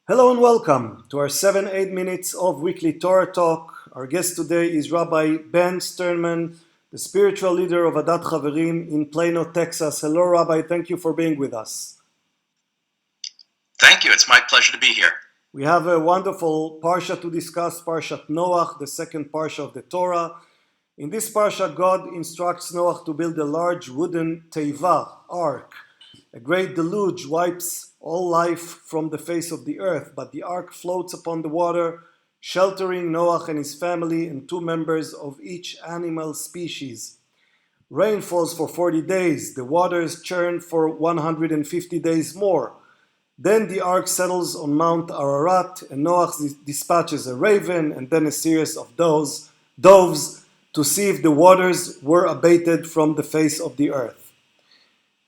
Hello and welcome to our 7-8 minutes of weekly Torah talk. Our guest today is Rabbi Ben Sternman, the spiritual leader of Adat Chaverim in Plano, Texas. Hello, Rabbi. Thank you for being with us. Thank you. It's my pleasure to be here. We have a wonderful Parsha to discuss, Parshat Noach, the second Parsha of the Torah. In this Parsha, God instructs Noach to build a large wooden teiva, ark. A great deluge wipes all life from the face of the earth, but the ark floats upon the water, sheltering Noach and his family and 2 members of each animal species. Rain falls for 40 days, the waters churn for 150 days more. Then the ark settles on Mount Ararat, and Noach dispatches a raven and then a series of doves to see if the waters were abated from the face of the earth.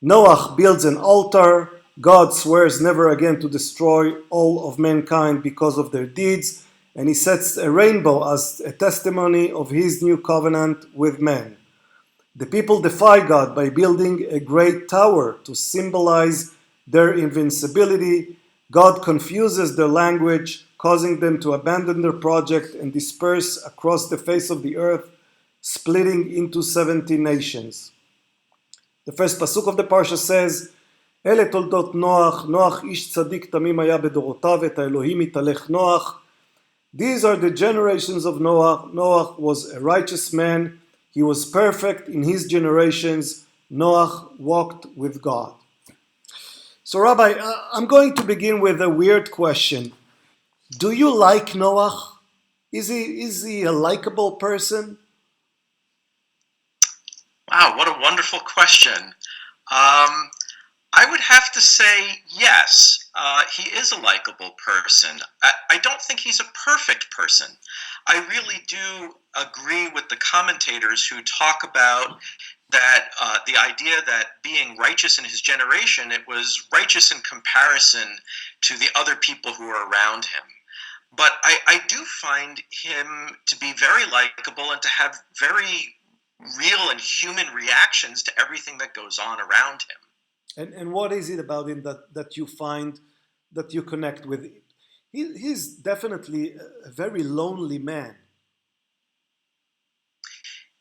Noach builds an altar. God swears never again to destroy all of mankind because of their deeds, and he sets a rainbow as a testimony of his new covenant with men. The people defy God by building a great tower to symbolize their invincibility. God confuses their language, causing them to abandon their project and disperse across the face of the earth, splitting into 70 nations. The first pasuk of the parsha says, "Ele toldot Noach ish tzadik tamim haya bedorotav, et haElohim italech Noach." These are the generations of Noach. Noach was a righteous man. He was perfect in his generations. Noach walked with God. So, Rabbi, I'm going to begin with a weird question. Do you like Noach? Is he a likable person? Wow, what a wonderful question. I would have to say yes. He is a likable person. I don't think he's a perfect person. I really do agree with the commentators who talk about that the idea that being righteous in his generation, it was righteous in comparison to the other people who were around him. But I do find him to be very likable and to have very real and human reactions to everything that goes on around him. And what is it about him that you find that you connect with? He's definitely a very lonely man.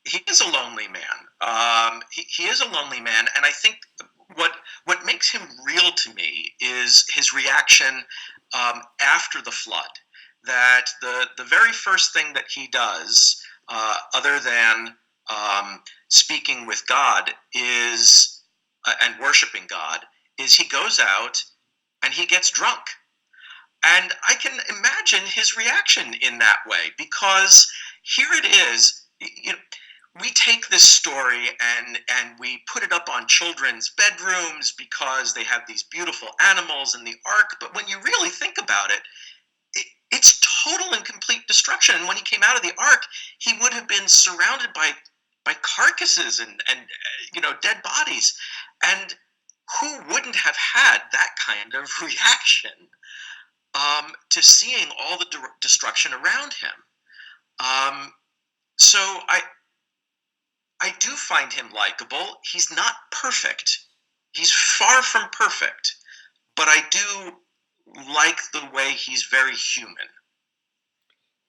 He is a lonely man. He is a lonely man, and I think what makes him real to me is his reaction after the flood. That the very first thing that he does, other than speaking with God, is and worshiping God, is he goes out and he gets drunk. And I can imagine his reaction in that way, because here it is. We take this story and we put it up on children's bedrooms because they have these beautiful animals in the ark. But when you really think about it, it's total and complete destruction. And when he came out of the ark, he would have been surrounded by carcasses and dead bodies. And who wouldn't have had that kind of reaction to seeing all the destruction around him? So I do find him likable. He's not perfect. He's far from perfect. But I do like the way he's very human.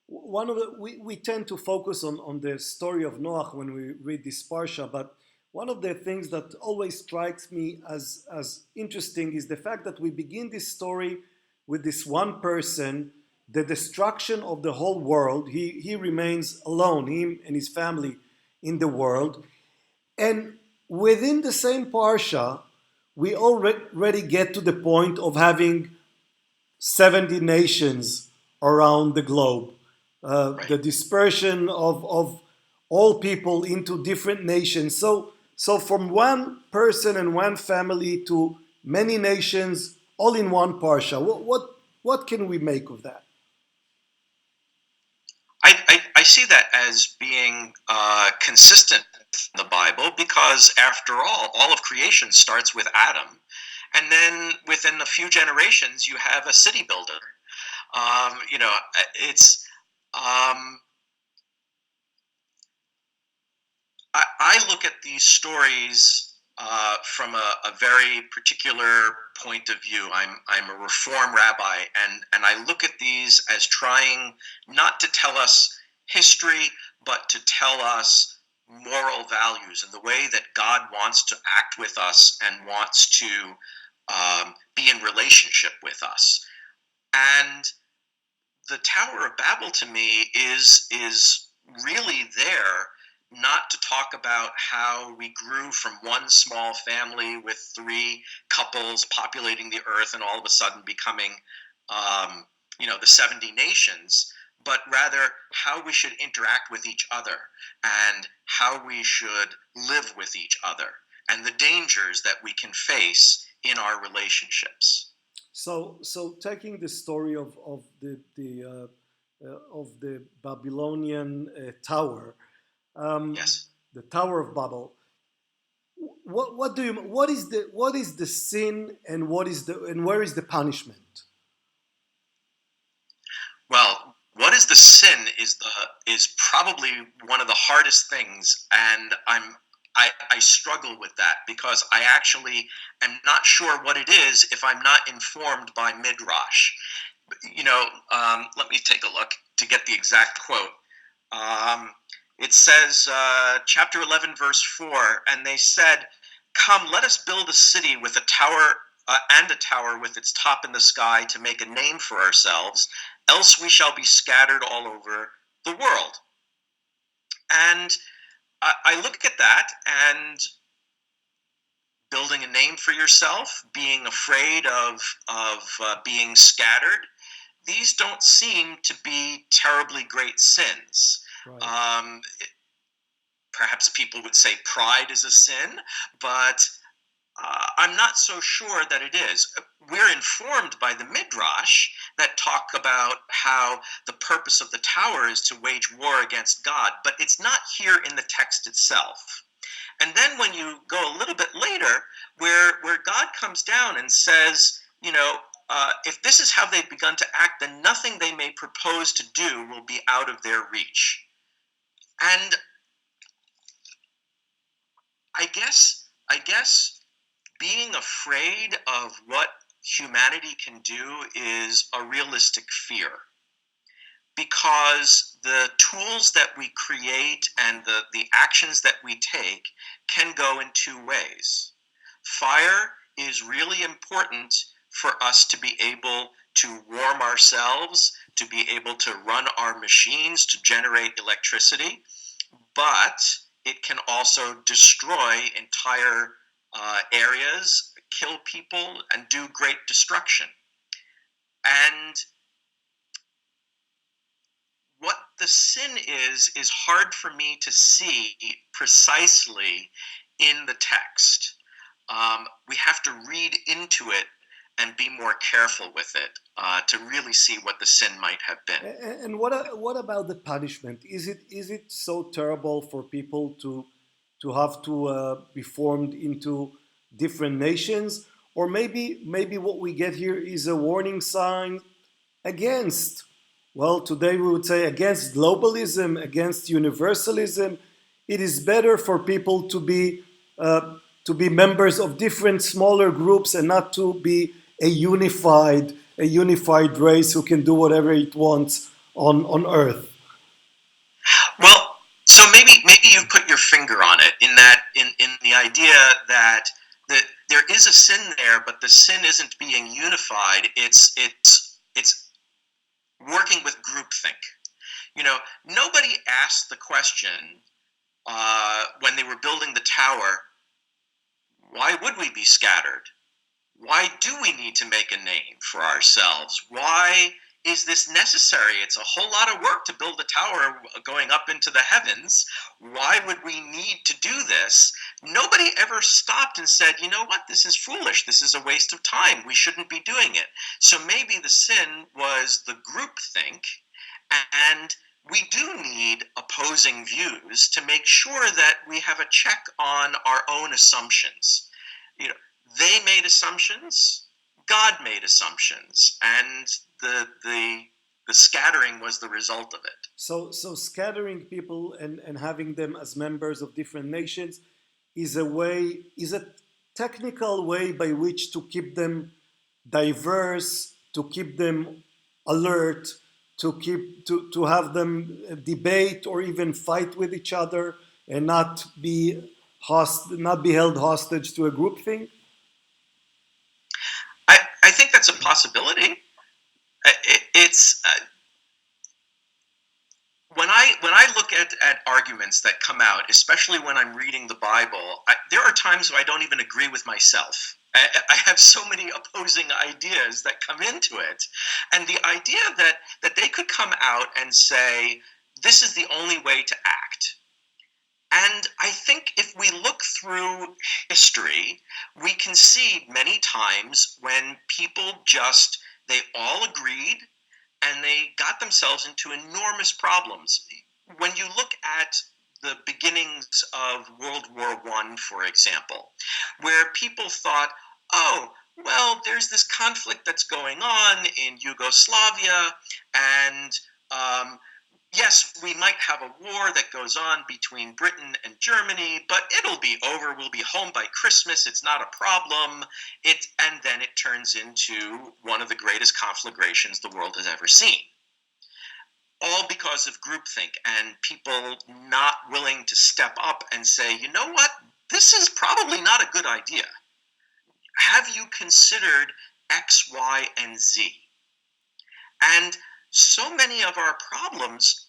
We tend to focus on the story of Noach when we read this parsha, but one of the things that always strikes me as interesting is the fact that we begin this story with this one person, the destruction of the whole world. He remains alone, him and his family in the world. And within the same parsha, we already get to the point of having 70 nations around the globe. Right. The dispersion of all people into different nations. So from one person and one family to many nations, all in one parsha. What can we make of that? I see that as being consistent with the Bible, because after all of creation starts with Adam, and then within a few generations you have a city builder. It's I look at these stories from a very particular point of view. I'm a Reform rabbi, and I look at these as trying not to tell us history, but to tell us moral values and the way that God wants to act with us and wants to be in relationship with us. And the Tower of Babel to me is really there not to talk about how we grew from one small family with three couples populating the earth and all of a sudden becoming the 70 nations, but rather how we should interact with each other and how we should live with each other and the dangers that we can face in our relationships. So taking the story of the Babylonian tower, Yes. the Tower of Babel. What is the sin and where is the punishment? Well, what is the sin is probably one of the hardest things, and I struggle with that because I actually am not sure what it is if I'm not informed by Midrash. Let me take a look to get the exact quote. It says, chapter 11, verse 4, and they said, "Come, let us build a city with a tower and a tower with its top in the sky to make a name for ourselves, else we shall be scattered all over the world." And I look at that and building a name for yourself, being afraid of being scattered, these don't seem to be terribly great sins. Right. Perhaps people would say pride is a sin, but I'm not so sure that it is. We're informed by the Midrash that talk about how the purpose of the tower is to wage war against God, but it's not here in the text itself. And then when you go a little bit later, where God comes down and says, if this is how they've begun to act, then nothing they may propose to do will be out of their reach. And I guess being afraid of what humanity can do is a realistic fear, because the tools that we create and the actions that we take can go in two ways. Fire is really important for us to be able to warm ourselves, to be able to run our machines, to generate electricity, but it can also destroy entire areas, kill people, and do great destruction. And what the sin is hard for me to see precisely in the text. We have to read into it and be more careful with it to really see what the sin might have been. And what about the punishment? Is it so terrible for people to have to be formed into different nations, or maybe what we get here is a warning sign against, well, today we would say against globalism, against universalism. It is better for people to be members of different smaller groups and not to be a unified race who can do whatever it wants on earth. Well, so maybe you put your finger on it in that in the idea that there is a sin there, but the sin isn't being unified. It's working with groupthink. Nobody asked the question when they were building the tower, why would we be scattered? Why do we need to make a name for ourselves? Why is this necessary? It's a whole lot of work to build a tower going up into the heavens. Why would we need to do this? Nobody ever stopped and said, you know what, this is foolish. This is a waste of time. We shouldn't be doing it. So maybe the sin was the groupthink, and we do need opposing views to make sure that we have a check on our own assumptions. They made assumptions, God made assumptions, and the scattering was the result of it. So scattering people and having them as members of different nations is a technical way by which to keep them diverse, to keep them alert, to have them debate or even fight with each other and not be held hostage to a groupthink? I think that's a possibility. It's when I look at arguments that come out, especially when I'm reading the Bible, there are times where I don't even agree with myself. I have so many opposing ideas that come into it, and the idea that they could come out and say this is the only way to act. And I think if we look through history, we can see many times when people they all agreed and they got themselves into enormous problems. When you look at the beginnings of World War I, for example, where people thought, oh, well, there's this conflict that's going on in Yugoslavia, and yes, we might have a war that goes on between Britain and Germany, but it'll be over. We'll be home by Christmas. It's not a problem. And then it turns into one of the greatest conflagrations the world has ever seen. All because of groupthink and people not willing to step up and say, you know what? This is probably not a good idea. Have you considered X, Y, and Z? And so many of our problems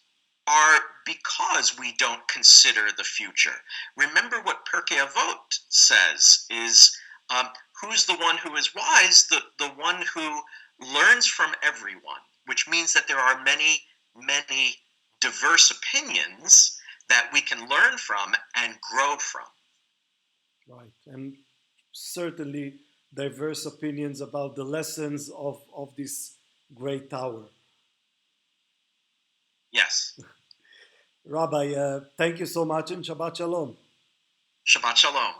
are because we don't consider the future. Remember what Pirkei Avot says is, who's the one who is wise? The one who learns from everyone, which means that there are many, many diverse opinions that we can learn from and grow from. Right, and certainly diverse opinions about the lessons of this great tower. Yes. Rabbi, thank you so much and Shabbat Shalom. Shabbat Shalom.